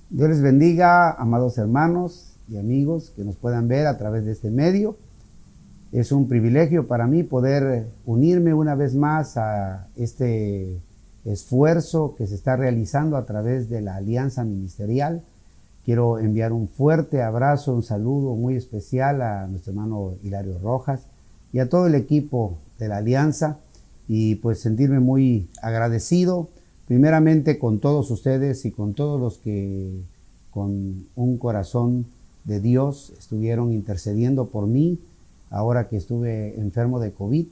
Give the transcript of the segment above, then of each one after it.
Dios les bendiga, amados hermanos y amigos que nos puedan ver a través de este medio. Es un privilegio para mí poder unirme una vez más a este esfuerzo que se está realizando a través de la Alianza Ministerial. Quiero enviar un fuerte abrazo, un saludo muy especial a nuestro hermano Hilario Rojas y a todo el equipo de la Alianza, y pues sentirme muy agradecido primeramente con todos ustedes y con todos los que con un corazón de Dios estuvieron intercediendo por mí ahora que estuve enfermo de COVID,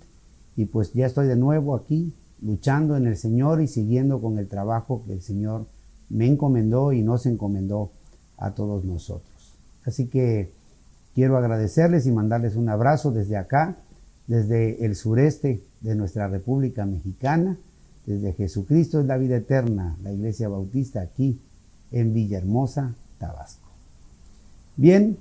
y pues ya estoy de nuevo aquí luchando en el Señor y siguiendo con el trabajo que el Señor me encomendó y nos encomendó a todos nosotros. Así que quiero agradecerles y mandarles un abrazo desde acá, desde el sureste de nuestra República Mexicana, desde Jesucristo es la Vida Eterna, la Iglesia Bautista aquí en Villahermosa, Tabasco. Bien,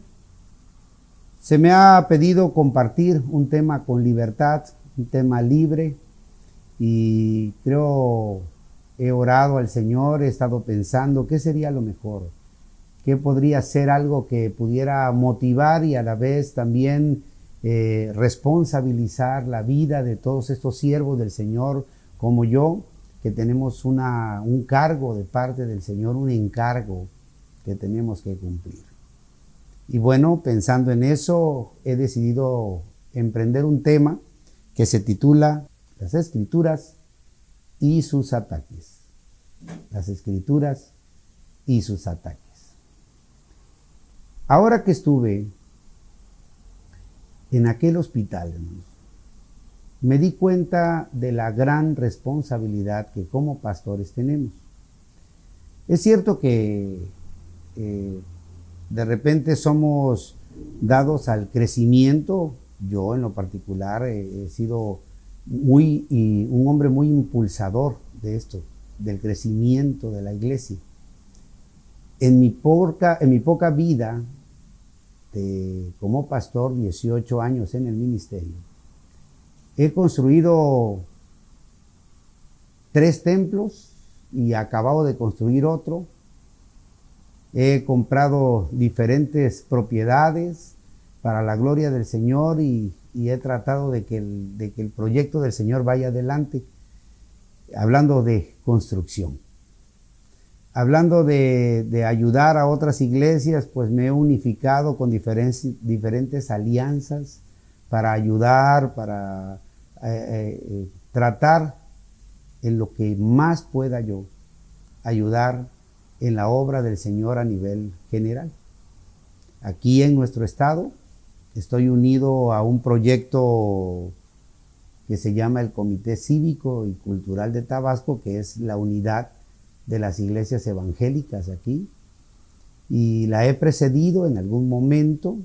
se me ha pedido compartir un tema con libertad, un tema libre, y creo, he orado al Señor, he estado pensando qué sería lo mejor, qué podría ser algo que pudiera motivar y a la vez también responsabilizar la vida de todos estos siervos del Señor como yo, que tenemos un cargo de parte del Señor, un encargo que tenemos que cumplir. Y bueno, pensando en eso, he decidido emprender un tema que se titula Las Escrituras y sus ataques. Las Escrituras y sus ataques. Ahora que estuve en aquel hospital, me di cuenta de la gran responsabilidad que como pastores tenemos. Es cierto que de repente somos dados al crecimiento. Yo en lo particular he sido un hombre muy impulsador de esto, del crecimiento de la iglesia. En mi poca vida como pastor, 18 años en el ministerio, he construido 3 templos y acabado de construir otro. He comprado diferentes propiedades para la gloria del Señor y he tratado de que el proyecto del Señor vaya adelante, hablando de construcción. Hablando de ayudar a otras iglesias, pues me he unificado con diferentes alianzas para ayudar, para tratar en lo que más pueda yo, ayudar en la obra del Señor a nivel general. Aquí en nuestro estado estoy unido a un proyecto que se llama el Comité Cívico y Cultural de Tabasco, que es la unidad de las iglesias evangélicas aquí, y la he precedido en algún momento.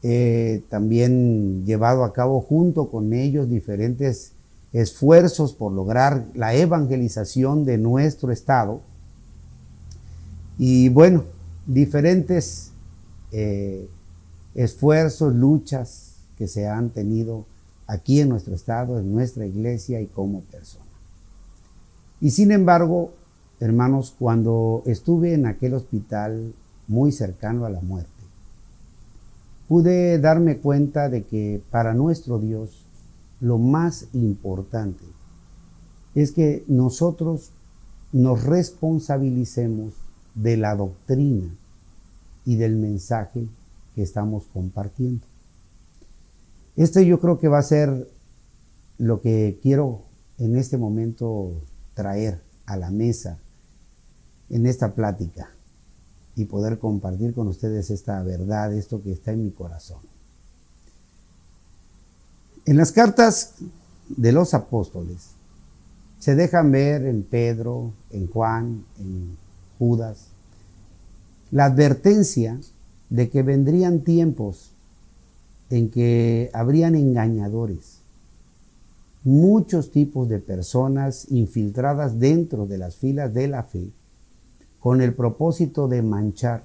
He también llevado a cabo junto con ellos diferentes esfuerzos por lograr la evangelización de nuestro estado, y bueno, diferentes esfuerzos, luchas que se han tenido aquí en nuestro estado, en nuestra iglesia y como persona. Y sin embargo, hermanos, cuando estuve en aquel hospital muy cercano a la muerte, pude darme cuenta de que para nuestro Dios lo más importante es que nosotros nos responsabilicemos de la doctrina y del mensaje que estamos compartiendo. Yo creo que va a ser lo que quiero en este momento traer a la mesa en esta plática y poder compartir con ustedes esta verdad, esto que está en mi corazón. En las cartas de los apóstoles se dejan ver en Pedro, en Juan, en Judas, la advertencia de que vendrían tiempos en que habrían engañadores, muchos tipos de personas infiltradas dentro de las filas de la fe con el propósito de manchar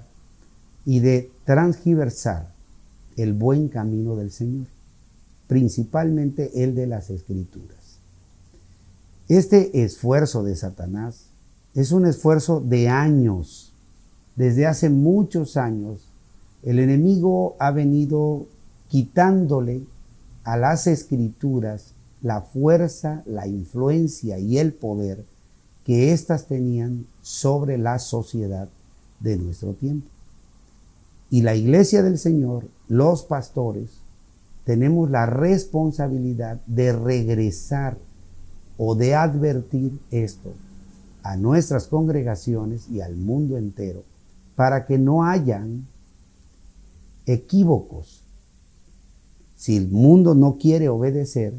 y de transgiversar el buen camino del Señor, principalmente el de las Escrituras. Este esfuerzo de Satanás es un esfuerzo de años desde hace muchos años, el enemigo ha venido quitándole a las escrituras la fuerza, la influencia y el poder que éstas tenían sobre la sociedad de nuestro tiempo. Y la iglesia del Señor, los pastores, tenemos la responsabilidad de regresar o de advertir esto a nuestras congregaciones y al mundo entero, para que no hayan equívocos. Si el mundo no quiere obedecer,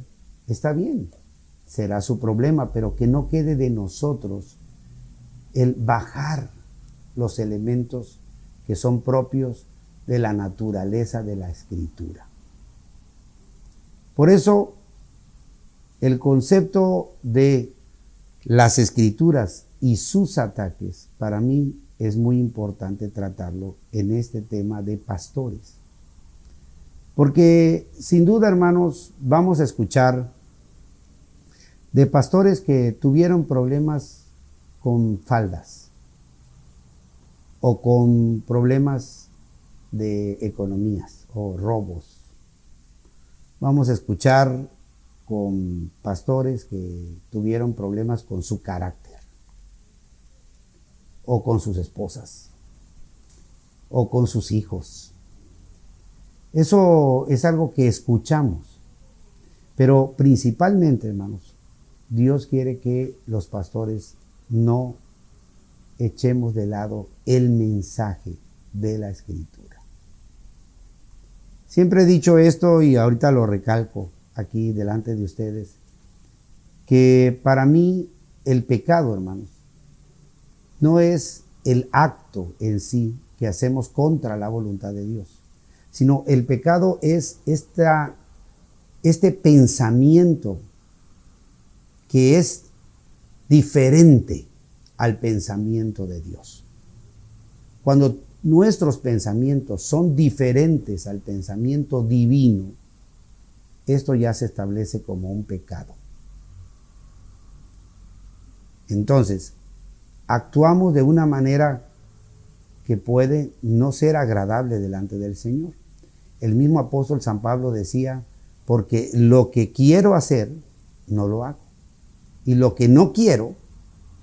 está bien, será su problema, pero que no quede de nosotros el bajar los elementos que son propios de la naturaleza de la Escritura. Por eso, el concepto de las Escrituras y sus ataques, para mí es muy importante tratarlo en este tema de pastores. Porque sin duda, hermanos, vamos a escuchar de pastores que tuvieron problemas con faldas o con problemas de economías o robos. Vamos a escuchar con pastores que tuvieron problemas con su carácter o con sus esposas o con sus hijos. Eso es algo que escuchamos, pero principalmente, hermanos, Dios quiere que los pastores no echemos de lado el mensaje de la Escritura. Siempre he dicho esto y ahorita lo recalco aquí delante de ustedes, que para mí el pecado, hermanos, no es el acto en sí que hacemos contra la voluntad de Dios, sino el pecado es este pensamiento que es diferente al pensamiento de Dios. Cuando nuestros pensamientos son diferentes al pensamiento divino, esto ya se establece como un pecado. Entonces, actuamos de una manera que puede no ser agradable delante del Señor. El mismo apóstol San Pablo decía, porque lo que quiero hacer, no lo hago. Y lo que no quiero,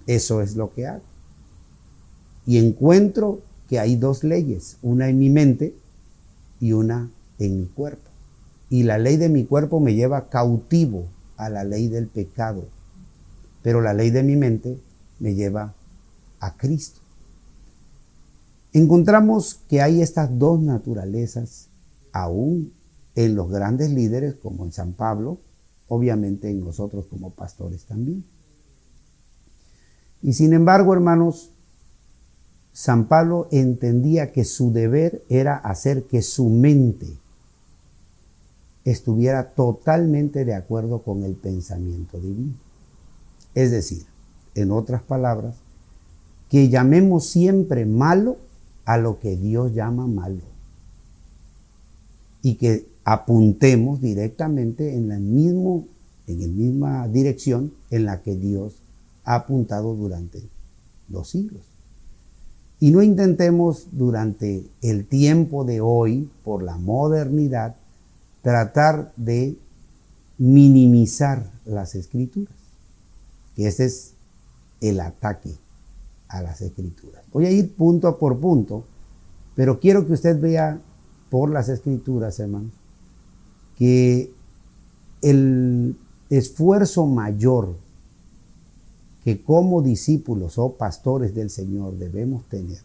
eso es lo que hago. Y encuentro que hay dos leyes, una en mi mente y una en mi cuerpo. Y la ley de mi cuerpo me lleva cautivo a la ley del pecado, pero la ley de mi mente me lleva a Cristo. Encontramos que hay estas dos naturalezas aún en los grandes líderes como en San Pablo, obviamente en nosotros como pastores también. Y sin embargo, hermanos, San Pablo entendía que su deber era hacer que su mente estuviera totalmente de acuerdo con el pensamiento divino. Es decir, en otras palabras, que llamemos siempre malo a lo que Dios llama malo. Y que apuntemos directamente en la misma dirección en la que Dios ha apuntado durante los siglos. Y no intentemos durante el tiempo de hoy, por la modernidad, tratar de minimizar las Escrituras. Que ese es el ataque a las Escrituras. Voy a ir punto por punto, pero quiero que usted vea por las Escrituras, hermanos, que el esfuerzo mayor que como discípulos o pastores del Señor debemos tener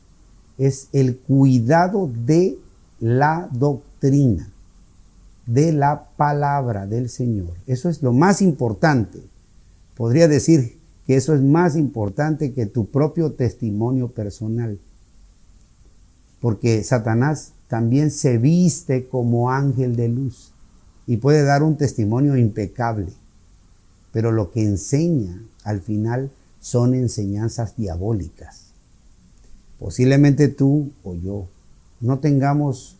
es el cuidado de la doctrina, de la palabra del Señor. Eso es lo más importante. Podría decir que eso es más importante que tu propio testimonio personal, porque Satanás también se viste como ángel de luz y puede dar un testimonio impecable, pero lo que enseña al final son enseñanzas diabólicas. Posiblemente tú o yo no tengamos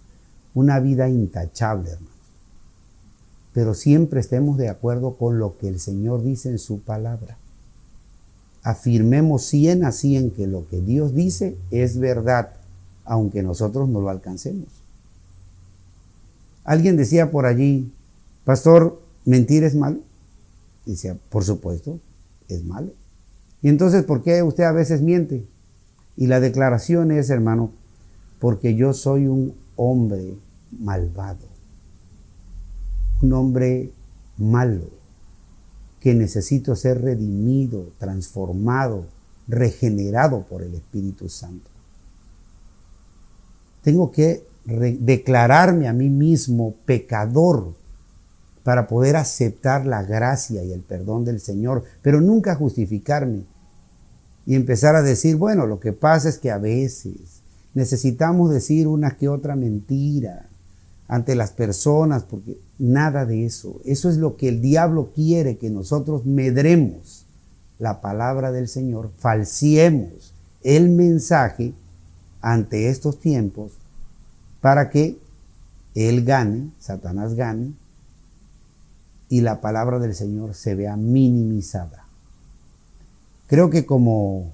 una vida intachable, hermanos, pero siempre estemos de acuerdo con lo que el Señor dice en su palabra. Afirmemos 100 a 100 que lo que Dios dice es verdad aunque nosotros no lo alcancemos. Alguien decía por allí, pastor, ¿mentir es malo? Y decía, por supuesto, es malo. Y entonces, ¿por qué usted a veces miente? Y la declaración es, hermano, porque yo soy un hombre malvado, un hombre malo, que necesito ser redimido, transformado, regenerado por el Espíritu Santo. Tengo que declararme a mí mismo pecador para poder aceptar la gracia y el perdón del Señor, pero nunca justificarme y empezar a decir, bueno, lo que pasa es que a veces necesitamos decir una que otra mentira ante las personas, porque nada de eso. Eso es lo que el diablo quiere, que nosotros medremos la palabra del Señor, falseemos el mensaje ante estos tiempos para que él gane, Satanás gane, y la palabra del Señor se vea minimizada. Creo que como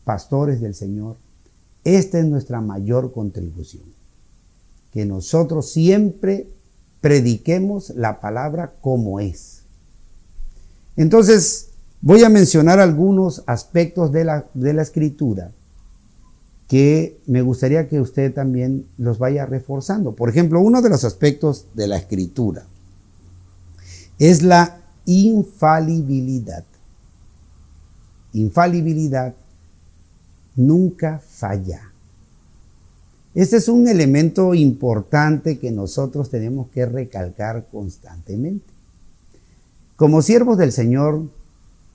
pastores del Señor, esta es nuestra mayor contribución. Que nosotros siempre prediquemos la palabra como es. Entonces, voy a mencionar algunos aspectos de la Escritura que me gustaría que usted también los vaya reforzando. Por ejemplo, uno de los aspectos de la Escritura es la infalibilidad. Infalibilidad nunca falla. Este es un elemento importante que nosotros tenemos que recalcar constantemente. Como siervos del Señor,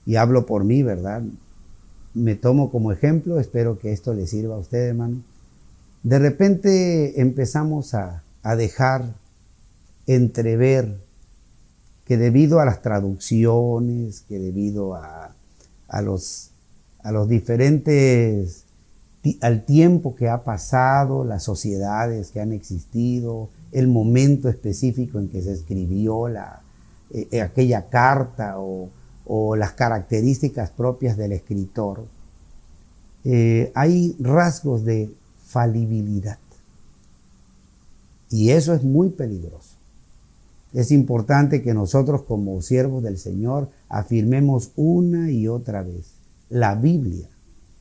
y hablo por mí, ¿verdad? Me tomo como ejemplo, espero que esto le sirva a usted, hermano. De repente empezamos a dejar entrever que debido a las traducciones, que debido a los diferentes, al tiempo que ha pasado, las sociedades que han existido, el momento específico en que se escribió aquella carta o las características propias del escritor, hay rasgos de falibilidad. Y eso es muy peligroso. Es importante que nosotros como siervos del Señor afirmemos una y otra vez: la Biblia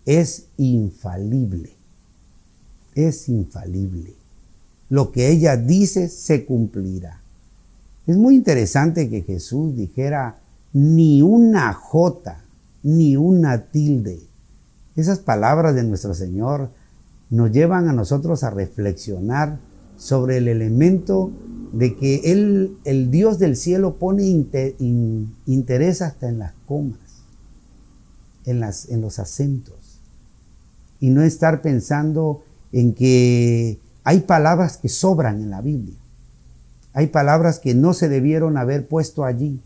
es infalible. Es infalible. Lo que ella dice se cumplirá. Es muy interesante que Jesús dijera ni una jota, ni una tilde. Esas palabras de nuestro Señor nos llevan a nosotros a reflexionar sobre el elemento de que el Dios del cielo pone interés hasta en las comas, en los acentos, y no estar pensando en que hay palabras que sobran en la Biblia, hay palabras que no se debieron haber puesto allí,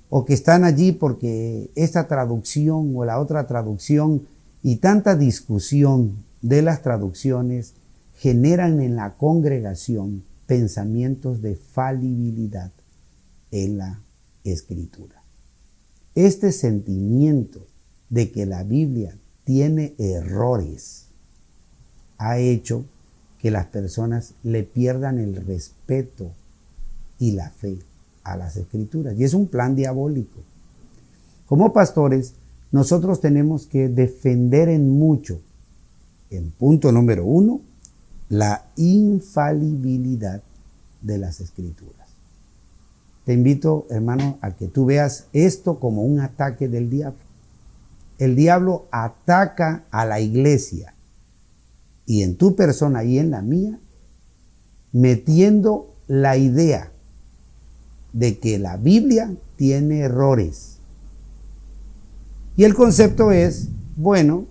o que están allí porque esta traducción o la otra traducción y tanta discusión de las traducciones generan en la congregación pensamientos de falibilidad en la Escritura. Este sentimiento de que la Biblia tiene errores ha hecho que las personas le pierdan el respeto y la fe a las Escrituras. Y es un plan diabólico. Como pastores, nosotros tenemos que defender en mucho, en punto número 1, la infalibilidad de las Escrituras. Te invito, hermano, a que tú veas esto como un ataque del diablo. El diablo ataca a la iglesia, y en tu persona y en la mía, metiendo la idea de que la Biblia tiene errores. Y el concepto es, bueno,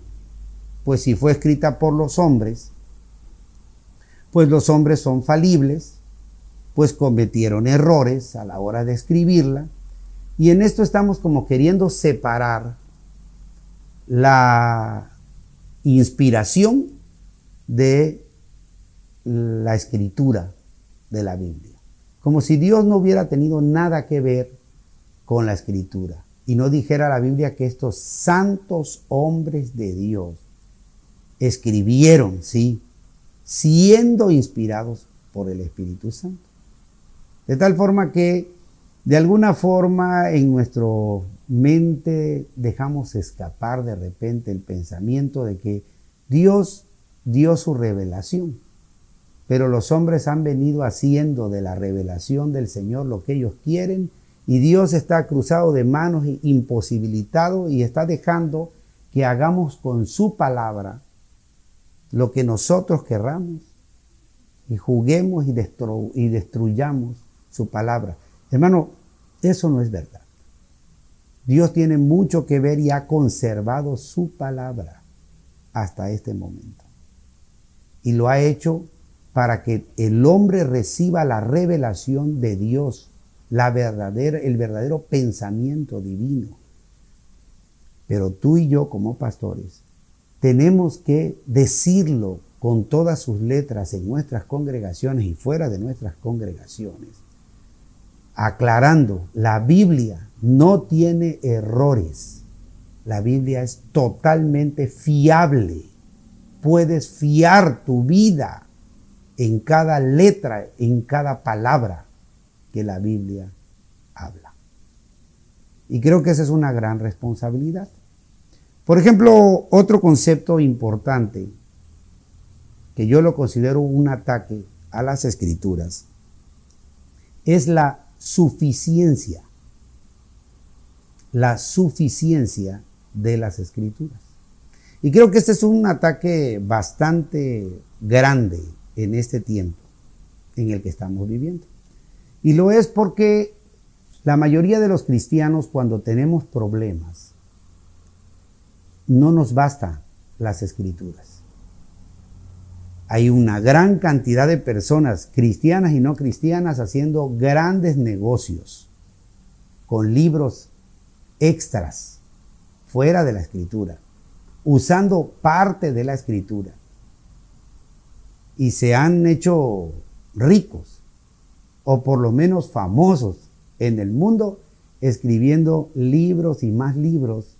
pues si fue escrita por los hombres, pues los hombres son falibles, pues cometieron errores a la hora de escribirla, y en esto estamos como queriendo separar la inspiración de la escritura de la Biblia, como si Dios no hubiera tenido nada que ver con la escritura, y no dijera la Biblia que estos santos hombres de Dios escribieron, sí, siendo inspirados por el Espíritu Santo. De tal forma que, de alguna forma, en nuestra mente dejamos escapar de repente el pensamiento de que Dios dio su revelación, pero los hombres han venido haciendo de la revelación del Señor lo que ellos quieren, y Dios está cruzado de manos, imposibilitado, y está dejando que hagamos con su palabra lo que nosotros querramos, y juguemos y destruyamos su palabra. Hermano, eso no es verdad. Dios tiene mucho que ver y ha conservado su palabra hasta este momento. Y lo ha hecho para que el hombre reciba la revelación de Dios, el verdadero pensamiento divino. Pero tú y yo, como pastores, tenemos que decirlo con todas sus letras en nuestras congregaciones y fuera de nuestras congregaciones, aclarando: la Biblia no tiene errores. La Biblia es totalmente fiable. Puedes fiar tu vida en cada letra, en cada palabra que la Biblia habla. Y creo que esa es una gran responsabilidad. Por ejemplo, otro concepto importante que yo lo considero un ataque a las Escrituras es la suficiencia. La suficiencia de las Escrituras. Y creo que este es un ataque bastante grande en este tiempo en el que estamos viviendo. Y lo es porque la mayoría de los cristianos, cuando tenemos problemas, no nos basta las Escrituras. Hay una gran cantidad de personas, cristianas y no cristianas, haciendo grandes negocios con libros extras, fuera de la Escritura, usando parte de la Escritura. Y se han hecho ricos, o por lo menos famosos en el mundo, escribiendo libros y más libros,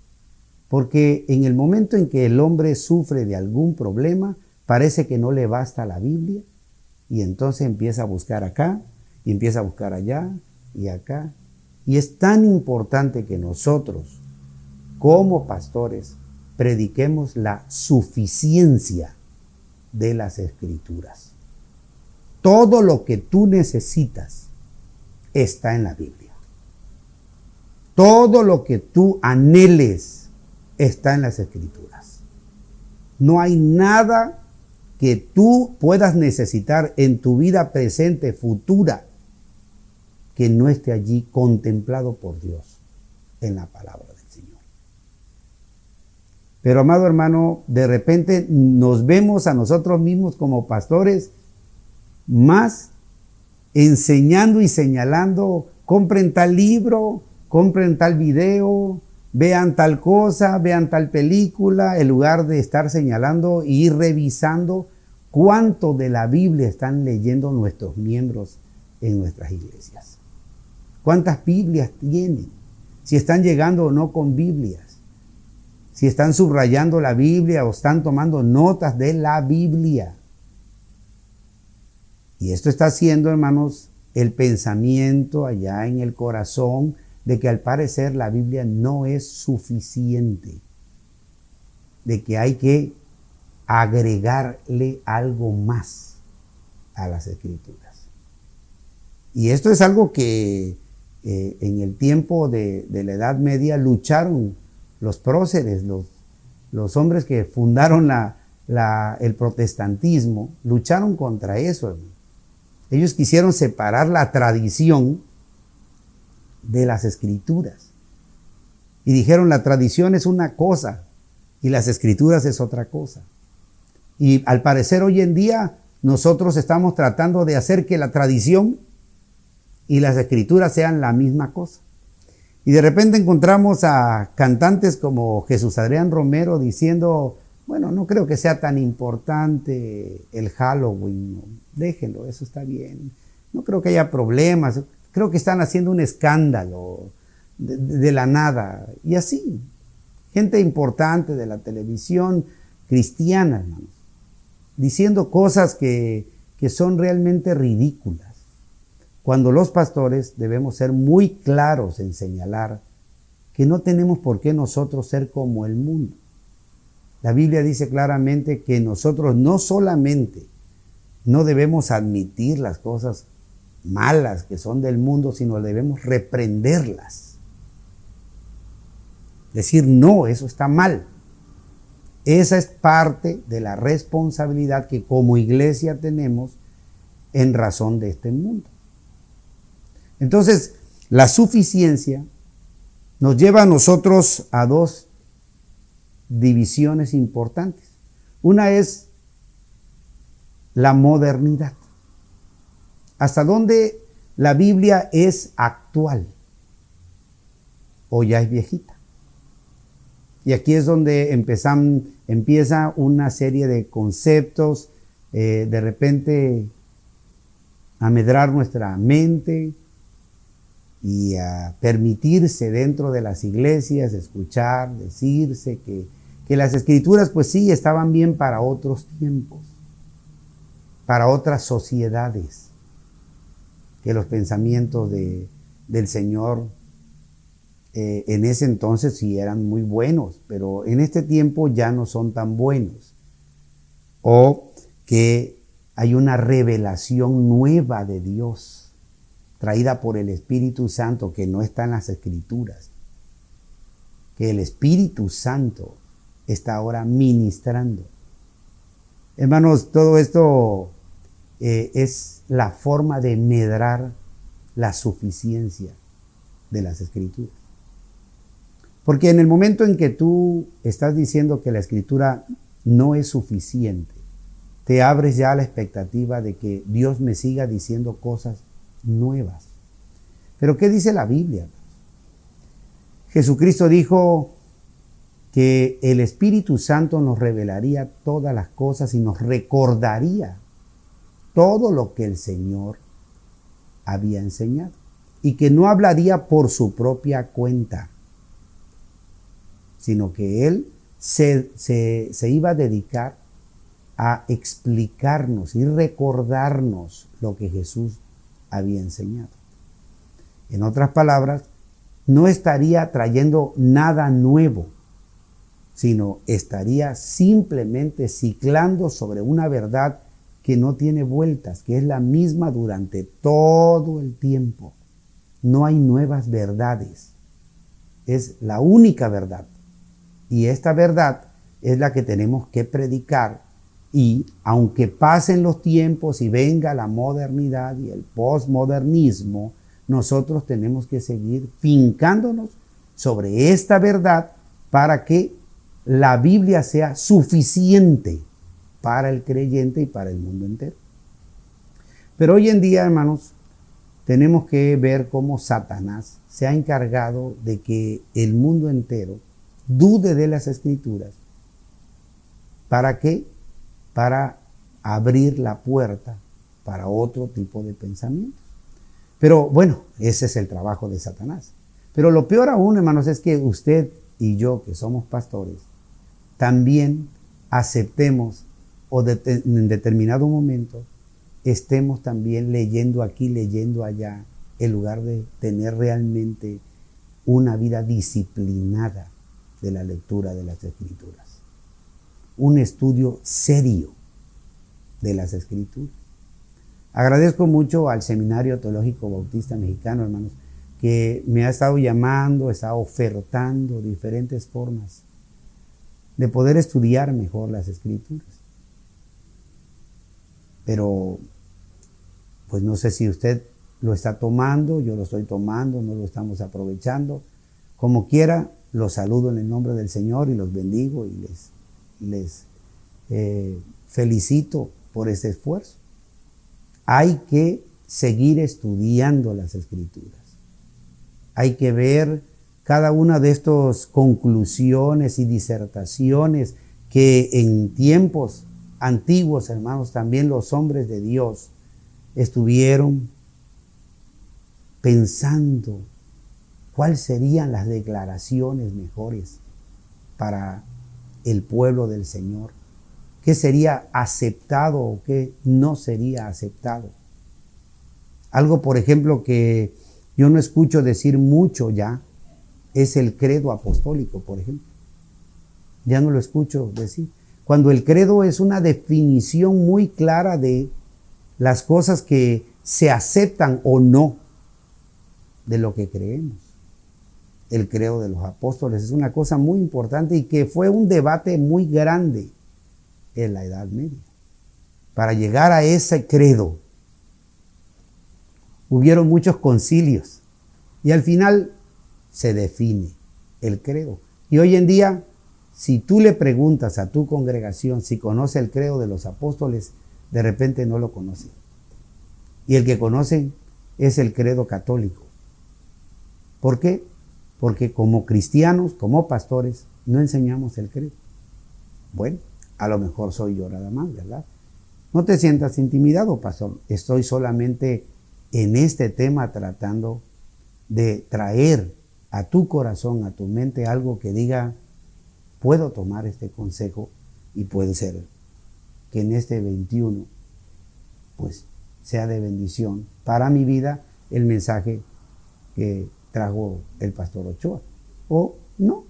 porque en el momento en que el hombre sufre de algún problema, parece que no le basta la Biblia, y entonces empieza a buscar acá, y empieza a buscar allá, y acá. Y es tan importante que nosotros, como pastores, prediquemos la suficiencia de las Escrituras. Todo lo que tú necesitas está en la Biblia. Todo lo que tú anheles está en las Escrituras. No hay nada que tú puedas necesitar en tu vida presente, futura, que no esté allí contemplado por Dios en la palabra del Señor. Pero, amado hermano, de repente nos vemos a nosotros mismos como pastores más enseñando y señalando: compren tal libro, compren tal video, vean tal cosa, vean tal película, en lugar de estar señalando y ir revisando cuánto de la Biblia están leyendo nuestros miembros en nuestras iglesias. ¿Cuántas Biblias tienen? Si están llegando o no con Biblias. Si están subrayando la Biblia o están tomando notas de la Biblia. Y esto está haciendo, hermanos, el pensamiento allá en el corazón de que al parecer la Biblia no es suficiente, de que hay que agregarle algo más a las Escrituras. Y esto es algo que en el tiempo de la Edad Media lucharon los próceres, los hombres que fundaron el protestantismo, lucharon contra eso, hermano. Ellos quisieron separar la tradición de las Escrituras. Y dijeron: la tradición es una cosa y las Escrituras es otra cosa. Y al parecer hoy en día nosotros estamos tratando de hacer que la tradición y las Escrituras sean la misma cosa. Y de repente encontramos a cantantes como Jesús Adrián Romero diciendo: bueno, no creo que sea tan importante el Halloween, ¿no? Déjenlo, eso está bien. No creo que haya problemas. Creo que están haciendo un escándalo de la nada. Y así, gente importante de la televisión cristiana, hermanos, diciendo cosas que son realmente ridículas, cuando los pastores debemos ser muy claros en señalar que no tenemos por qué nosotros ser como el mundo. La Biblia dice claramente que nosotros no solamente no debemos admitir las cosas malas que son del mundo, sino debemos reprenderlas. Decir, no, eso está mal. Esa es parte de la responsabilidad que como iglesia tenemos en razón de este mundo. Entonces, la suficiencia nos lleva a nosotros a dos divisiones importantes. Una es la modernidad. ¿Hasta dónde la Biblia es actual o ya es viejita? Y aquí es donde empieza una serie de conceptos, de repente a medrar nuestra mente y a permitirse dentro de las iglesias escuchar, decirse que las escrituras pues sí estaban bien para otros tiempos, para otras sociedades, que los pensamientos del Señor en ese entonces sí eran muy buenos, pero en este tiempo ya no son tan buenos. O que hay una revelación nueva de Dios, traída por el Espíritu Santo, que no está en las Escrituras. Que el Espíritu Santo está ahora ministrando. Hermanos, todo esto es la forma de medrar la suficiencia de las Escrituras. Porque en el momento en que tú estás diciendo que la Escritura no es suficiente, te abres ya a la expectativa de que Dios me siga diciendo cosas nuevas. Pero ¿qué dice la Biblia? Jesucristo dijo que el Espíritu Santo nos revelaría todas las cosas y nos recordaría todo lo que el Señor había enseñado. Y que no hablaría por su propia cuenta, sino que Él se iba a dedicar a explicarnos y recordarnos lo que Jesús había enseñado. En otras palabras, no estaría trayendo nada nuevo, sino estaría simplemente ciclando sobre una verdad que no tiene vueltas, que es la misma durante todo el tiempo. No hay nuevas verdades, es la única verdad. Y esta verdad es la que tenemos que predicar. Y aunque pasen los tiempos y venga la modernidad y el postmodernismo, nosotros tenemos que seguir fincándonos sobre esta verdad para que la Biblia sea suficiente para el creyente y para el mundo entero. Pero hoy en día, hermanos, tenemos que ver cómo Satanás se ha encargado de que el mundo entero dude de las Escrituras. ¿Para qué? Para abrir la puerta para otro tipo de pensamientos. Pero bueno, ese es el trabajo de Satanás. Pero lo peor aún, hermanos, es que usted y yo, que somos pastores, también aceptemos o en determinado momento estemos también leyendo aquí, leyendo allá, en lugar de tener realmente una vida disciplinada de la lectura de las Escrituras. Un estudio serio de las Escrituras. Agradezco mucho al Seminario Teológico Bautista Mexicano, hermanos, que me ha estado llamando, está ofertando diferentes formas de poder estudiar mejor las Escrituras. Pero, pues no sé si usted lo está tomando, yo lo estoy tomando, no lo estamos aprovechando. Como quiera, los saludo en el nombre del Señor y los bendigo y les felicito por este esfuerzo. Hay que seguir estudiando las Escrituras. Hay que ver cada una de estas conclusiones y disertaciones que en tiempos antiguos, hermanos, también los hombres de Dios estuvieron pensando cuáles serían las declaraciones mejores para el pueblo del Señor, qué sería aceptado o qué no sería aceptado. Algo, por ejemplo, que yo no escucho decir mucho ya, es el credo apostólico, por ejemplo. Ya no lo escucho decir. Cuando el credo es una definición muy clara de las cosas que se aceptan o no de lo que creemos. El credo de los apóstoles es una cosa muy importante y que fue un debate muy grande en la Edad Media. Para llegar a ese credo, hubieron muchos concilios y al final se define el credo. Y hoy en día, si tú le preguntas a tu congregación si conoce el credo de los apóstoles, de repente no lo conocen. Y el que conocen es el credo católico. ¿Por qué? Porque como cristianos, como pastores, no enseñamos el credo. Bueno, a lo mejor soy yo nada más, ¿verdad? No te sientas intimidado, pastor. Estoy solamente en este tema tratando de traer a tu corazón, a tu mente, algo que diga, puedo tomar este consejo y puede ser que en este 21, pues, sea de bendición para mi vida el mensaje que trajo el pastor Ochoa. O no.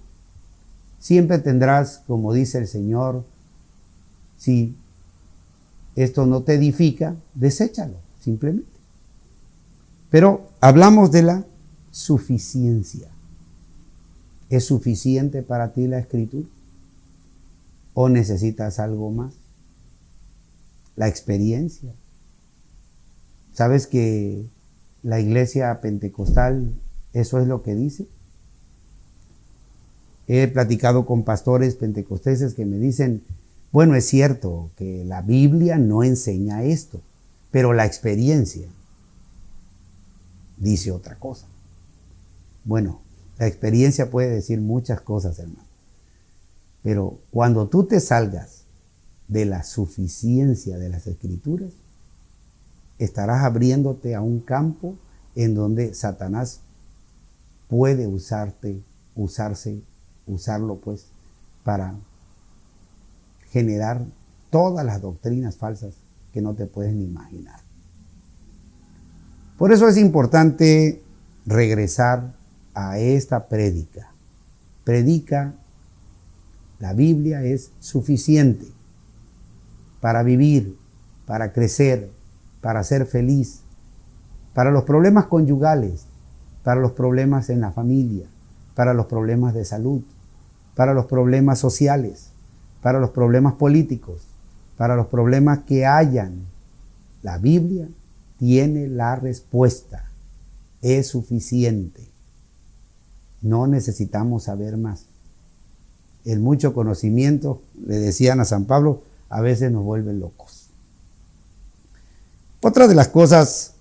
Siempre tendrás, como dice el Señor, si esto no te edifica, deséchalo, simplemente. Pero hablamos de la suficiencia. ¿Es suficiente para ti la Escritura? ¿O necesitas algo más? La experiencia. ¿Sabes que la iglesia pentecostal eso es lo que dice? He platicado con pastores pentecosteses que me dicen, bueno, es cierto que la Biblia no enseña esto, pero la experiencia dice otra cosa. Bueno, la experiencia puede decir muchas cosas, hermano. Pero cuando tú te salgas de la suficiencia de las Escrituras, estarás abriéndote a un campo en donde Satanás puede usarlo pues para generar todas las doctrinas falsas que no te puedes ni imaginar. Por eso es importante regresar a esta prédica. Predica, la Biblia es suficiente para vivir, para crecer, para ser feliz, para los problemas conyugales, para los problemas en la familia, para los problemas de salud, para los problemas sociales, para los problemas políticos, para los problemas que hayan. La Biblia tiene la respuesta. Es suficiente. No necesitamos saber más. El mucho conocimiento, le decían a San Pablo, a veces nos vuelve locos. Otra de las cosas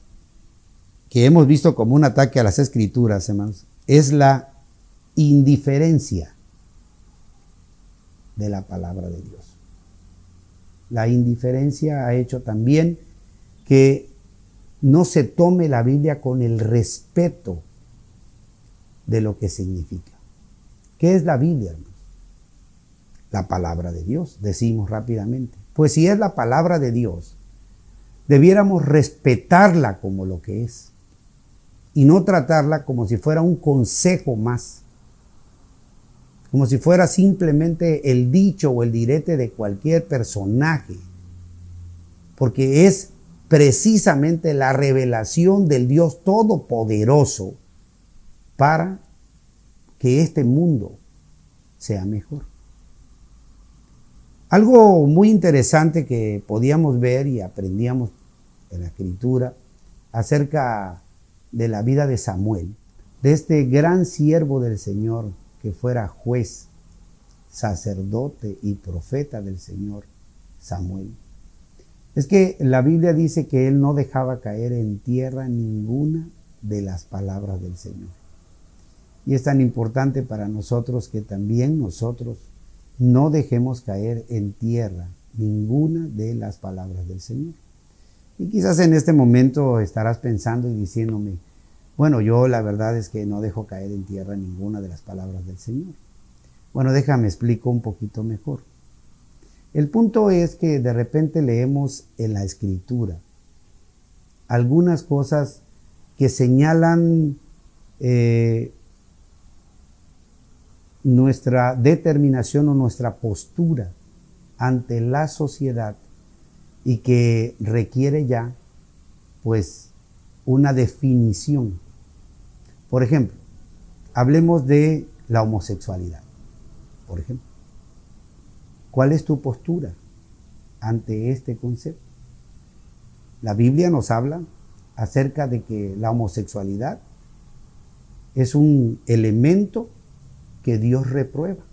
que hemos visto como un ataque a las Escrituras, hermanos, es la indiferencia de la palabra de Dios. La indiferencia ha hecho también que no se tome la Biblia con el respeto de lo que significa. ¿Qué es la Biblia, hermanos? La palabra de Dios, decimos rápidamente. Pues si es la palabra de Dios, debiéramos respetarla como lo que es y no tratarla como si fuera un consejo más, como si fuera simplemente el dicho o el direte de cualquier personaje, porque es precisamente la revelación del Dios Todopoderoso para que este mundo sea mejor. Algo muy interesante que podíamos ver y aprendíamos en la Escritura acerca de la vida de Samuel, de este gran siervo del Señor que fuera juez, sacerdote y profeta del Señor, Samuel. Es que la Biblia dice que él no dejaba caer en tierra ninguna de las palabras del Señor. Y es tan importante para nosotros que también nosotros no dejemos caer en tierra ninguna de las palabras del Señor. Y quizás en este momento estarás pensando y diciéndome, bueno, yo la verdad es que no dejo caer en tierra ninguna de las palabras del Señor. Bueno, déjame explico un poquito mejor. El punto es que de repente leemos en la Escritura algunas cosas que señalan nuestra determinación o nuestra postura ante la sociedad y que requiere ya, pues, una definición. Por ejemplo, hablemos de la homosexualidad, por ejemplo. ¿Cuál es tu postura ante este concepto? La Biblia nos habla acerca de que la homosexualidad es un elemento que Dios reprueba.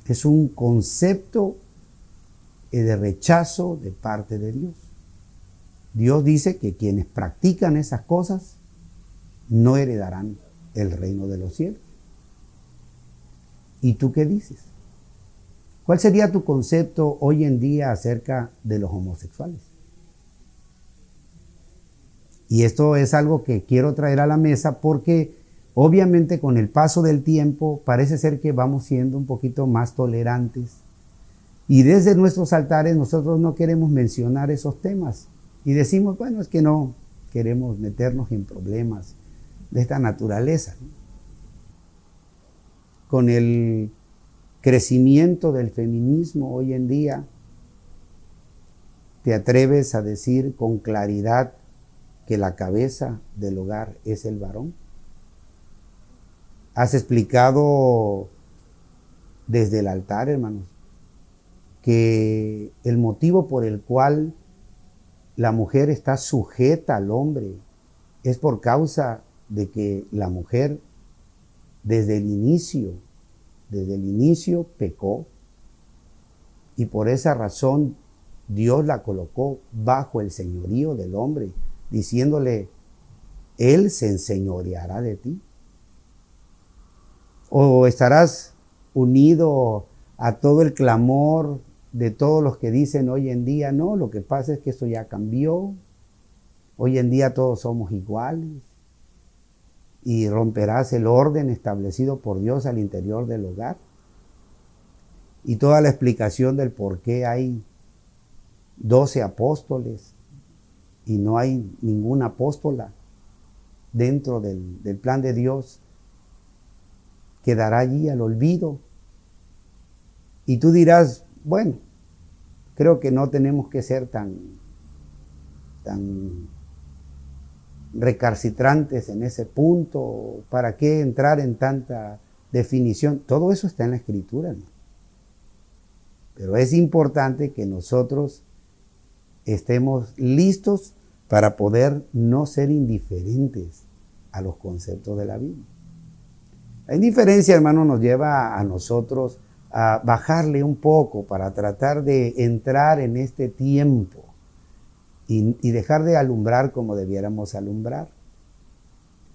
Es un concepto de rechazo de parte de Dios. Dios dice que quienes practican esas cosas no heredarán el reino de los cielos. ¿Y tú qué dices? ¿Cuál sería tu concepto hoy en día acerca de los homosexuales? Y esto es algo que quiero traer a la mesa porque obviamente con el paso del tiempo parece ser que vamos siendo un poquito más tolerantes. Y desde nuestros altares nosotros no queremos mencionar esos temas. Y decimos, bueno, es que no queremos meternos en problemas de esta naturaleza, ¿no? Con el crecimiento del feminismo hoy en día, ¿te atreves a decir con claridad que la cabeza del hogar es el varón? Has explicado desde el altar, hermanos, que el motivo por el cual la mujer está sujeta al hombre es por causa de que la mujer desde el inicio pecó y por esa razón Dios la colocó bajo el señorío del hombre, diciéndole, Él se enseñoreará de ti. O estarás unido a todo el clamor de todos los que dicen hoy en día, no, lo que pasa es que esto ya cambió, hoy en día todos somos iguales, y romperás el orden establecido por Dios al interior del hogar. Y toda la explicación del por qué hay 12 apóstoles y no hay ninguna apóstola dentro del plan de Dios, quedará allí al olvido. Y tú dirás, bueno, creo que no tenemos que ser tan recalcitrantes en ese punto. ¿Para qué entrar en tanta definición? Todo eso está en la Escritura, ¿no? Pero es importante que nosotros estemos listos para poder no ser indiferentes a los conceptos de la Biblia. La indiferencia, hermano, nos lleva a nosotros a bajarle un poco para tratar de entrar en este tiempo y dejar de alumbrar como debiéramos alumbrar.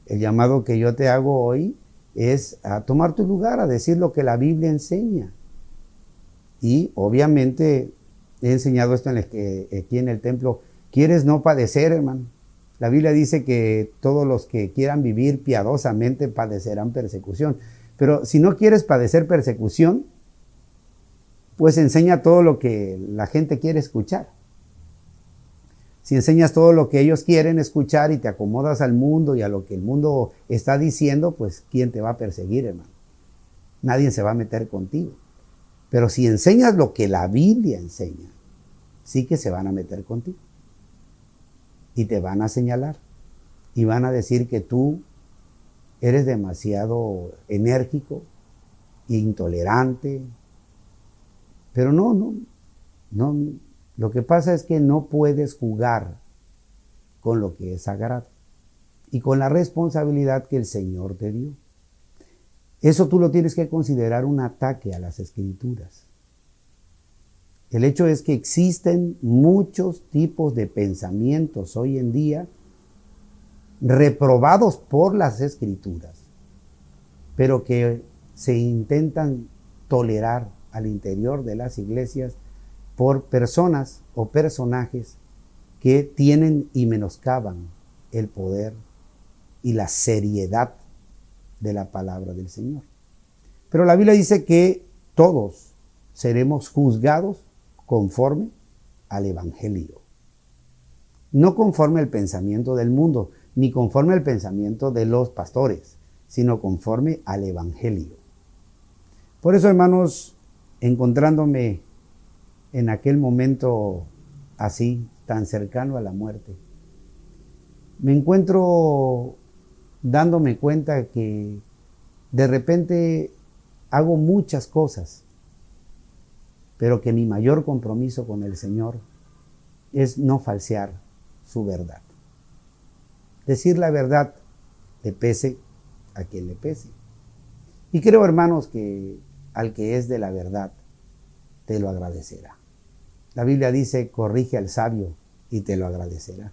El llamado que yo te hago hoy es a tomar tu lugar, a decir lo que la Biblia enseña. Y obviamente he enseñado esto aquí en el templo. ¿Quieres no padecer, hermano? La Biblia dice que todos los que quieran vivir piadosamente padecerán persecución. Pero si no quieres padecer persecución, pues enseña todo lo que la gente quiere escuchar. Si enseñas todo lo que ellos quieren escuchar y te acomodas al mundo y a lo que el mundo está diciendo, pues ¿quién te va a perseguir, hermano? Nadie se va a meter contigo. Pero si enseñas lo que la Biblia enseña, sí que se van a meter contigo. Y te van a señalar. Y van a decir que tú eres demasiado enérgico, intolerante. Pero no. Lo que pasa es que no puedes jugar con lo que es sagrado y con la responsabilidad que el Señor te dio. Eso tú lo tienes que considerar un ataque a las Escrituras. El hecho es que existen muchos tipos de pensamientos hoy en día reprobados por las Escrituras, pero que se intentan tolerar al interior de las iglesias por personas o personajes que tienen y menoscaban el poder y la seriedad de la palabra del Señor. Pero la Biblia dice que todos seremos juzgados conforme al Evangelio. No conforme al pensamiento del mundo, ni conforme al pensamiento de los pastores, sino conforme al Evangelio. Por eso, hermanos, encontrándome en aquel momento así, tan cercano a la muerte, me encuentro dándome cuenta que de repente hago muchas cosas, pero que mi mayor compromiso con el Señor es no falsear su verdad. Decir la verdad, le pese a quien le pese. Y creo, hermanos, que al que es de la verdad, te lo agradecerá. La Biblia dice, corrige al sabio y te lo agradecerá.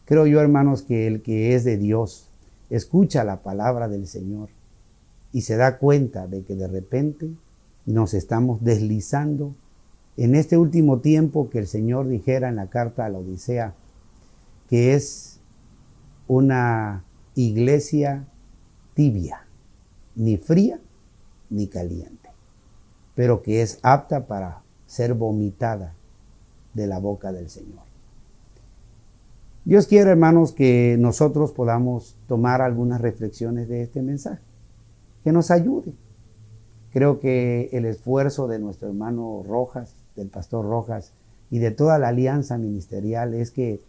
Creo yo, hermanos, que el que es de Dios, escucha la palabra del Señor y se da cuenta de que de repente nos estamos deslizando en este último tiempo que el Señor dijera en la carta a la Odisea, que es una iglesia tibia, ni fría ni caliente, pero que es apta para ser vomitada de la boca del Señor. Dios quiere, hermanos, que nosotros podamos tomar algunas reflexiones de este mensaje, que nos ayude. Creo que el esfuerzo de nuestro hermano Rojas, del pastor Rojas, y de toda la alianza ministerial es que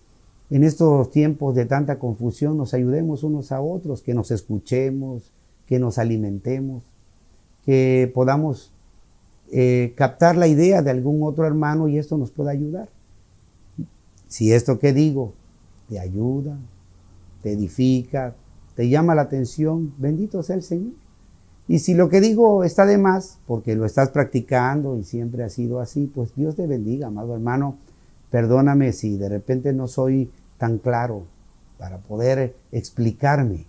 en estos tiempos de tanta confusión nos ayudemos unos a otros, que nos escuchemos, que nos alimentemos, que podamos captar la idea de algún otro hermano y esto nos pueda ayudar. Si esto que digo te ayuda, te edifica, te llama la atención, bendito sea el Señor. Y si lo que digo está de más, porque lo estás practicando y siempre ha sido así, pues Dios te bendiga, amado hermano. Perdóname si de repente no soy tan claro para poder explicarme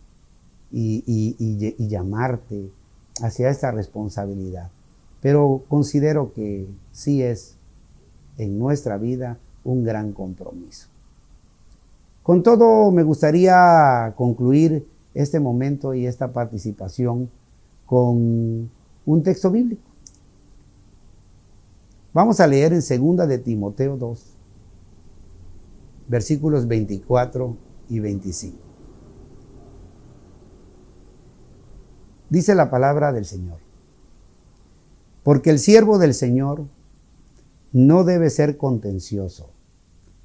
y llamarte hacia esta responsabilidad. Pero considero que sí es en nuestra vida un gran compromiso. Con todo, me gustaría concluir este momento y esta participación con un texto bíblico. Vamos a leer en 2 de Timoteo 2, versículos 24 y 25. Dice la palabra del Señor: porque el siervo del Señor no debe ser contencioso,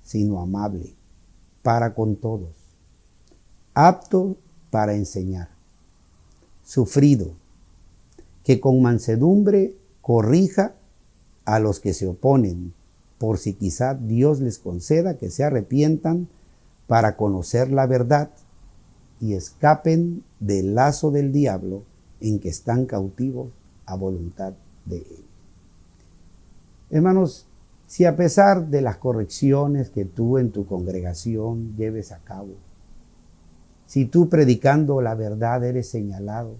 sino amable para con todos, apto para enseñar, sufrido, que con mansedumbre corrija a los que se oponen, por si quizá Dios les conceda que se arrepientan para conocer la verdad y escapen del lazo del diablo en que están cautivos a voluntad de él. Hermanos, si a pesar de las correcciones que tú en tu congregación lleves a cabo, si tú predicando la verdad eres señalado,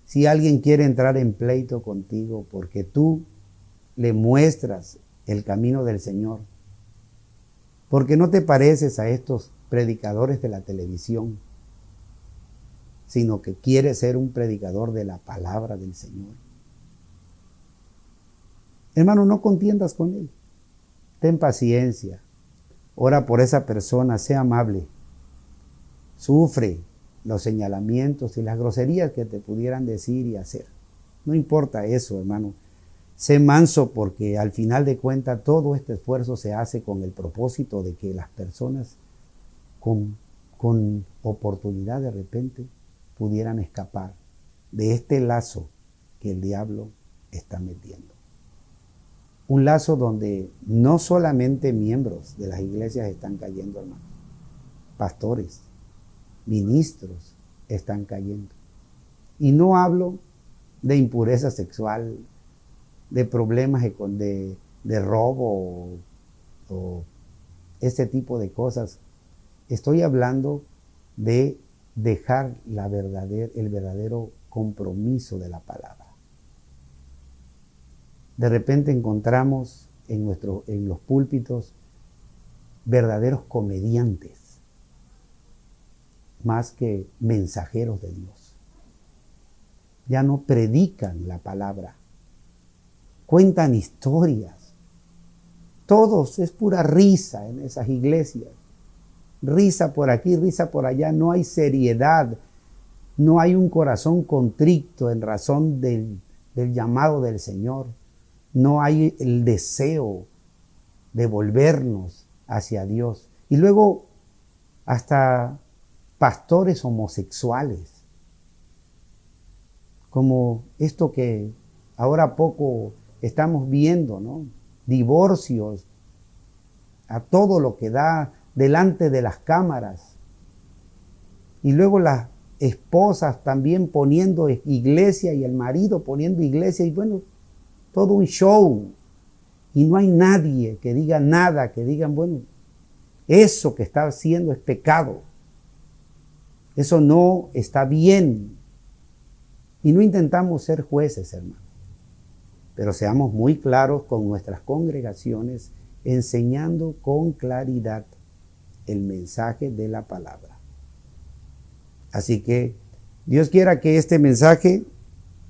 si alguien quiere entrar en pleito contigo porque tú le muestras el camino del Señor, porque no te pareces a estos predicadores de la televisión, sino que quieres ser un predicador de la palabra del Señor, hermano, no contiendas con él. Ten paciencia. Ora por esa persona, sea amable. Sufre los señalamientos y las groserías que te pudieran decir y hacer. No importa eso, hermano. Sé manso, porque al final de cuentas todo este esfuerzo se hace con el propósito de que las personas con oportunidad de repente pudieran escapar de este lazo que el diablo está metiendo. Un lazo donde no solamente miembros de las iglesias están cayendo, hermanos. Pastores, ministros están cayendo. Y no hablo de impureza sexual, de problemas de robo o este tipo de cosas. Estoy hablando de dejar el verdadero compromiso de la palabra. De repente encontramos en los púlpitos verdaderos comediantes, más que mensajeros de Dios. Ya no predican la palabra, cuentan historias. Todos es pura risa en esas iglesias. Risa por aquí, risa por allá. No hay seriedad. No hay un corazón contrito en razón del llamado del Señor. No hay el deseo de volvernos hacia Dios. Y luego hasta pastores homosexuales, como esto que ahora poco estamos viendo, ¿no? Divorcios a todo lo que da delante de las cámaras. Y luego las esposas también poniendo iglesia y el marido poniendo iglesia, y bueno, todo un show. Y no hay nadie que diga nada, que digan, bueno, eso que está haciendo es pecado. Eso no está bien. Y no intentamos ser jueces, hermano. Pero seamos muy claros con nuestras congregaciones, enseñando con claridad el mensaje de la palabra. Así que Dios quiera que este mensaje,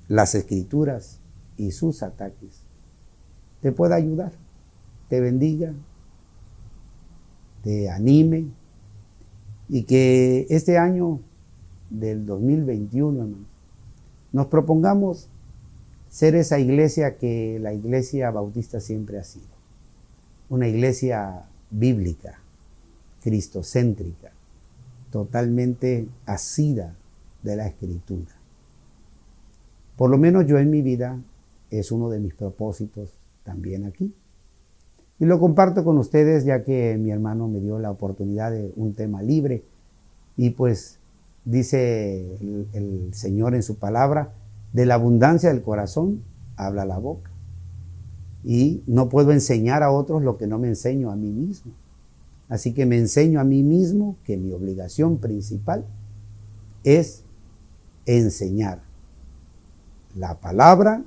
las Escrituras y sus ataques, te pueda ayudar, te bendiga, te anime, y que este año del 2021, hermano, nos propongamos ser esa iglesia que la Iglesia Bautista siempre ha sido. Una iglesia bíblica, cristocéntrica, totalmente asida de la Escritura. Por lo menos yo en mi vida es uno de mis propósitos también aquí. Y lo comparto con ustedes ya que mi hermano me dio la oportunidad de un tema libre. Y pues dice el Señor en su palabra, de la abundancia del corazón habla la boca. Y no puedo enseñar a otros lo que no me enseño a mí mismo. Así que me enseño a mí mismo que mi obligación principal es enseñar la palabra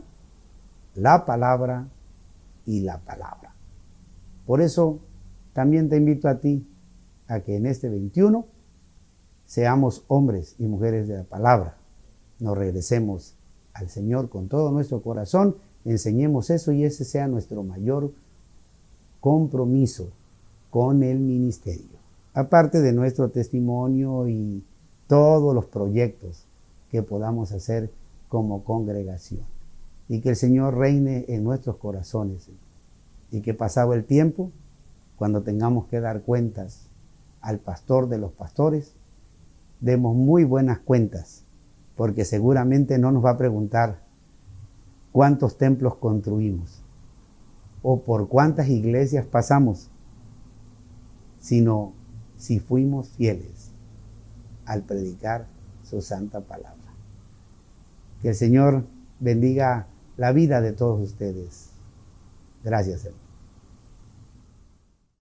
y la palabra. Por eso también te invito a ti a que en este 21 seamos hombres y mujeres de la palabra. Nos regresemos al Señor con todo nuestro corazón, enseñemos eso y ese sea nuestro mayor compromiso con el ministerio. Aparte de nuestro testimonio y todos los proyectos que podamos hacer como congregación. Y que el Señor reine en nuestros corazones. Y que pasado el tiempo, cuando tengamos que dar cuentas al pastor de los pastores, demos muy buenas cuentas, porque seguramente no nos va a preguntar cuántos templos construimos o por cuántas iglesias pasamos, sino si fuimos fieles al predicar su santa palabra. Que el Señor bendiga la vida de todos ustedes. Gracias, hermano.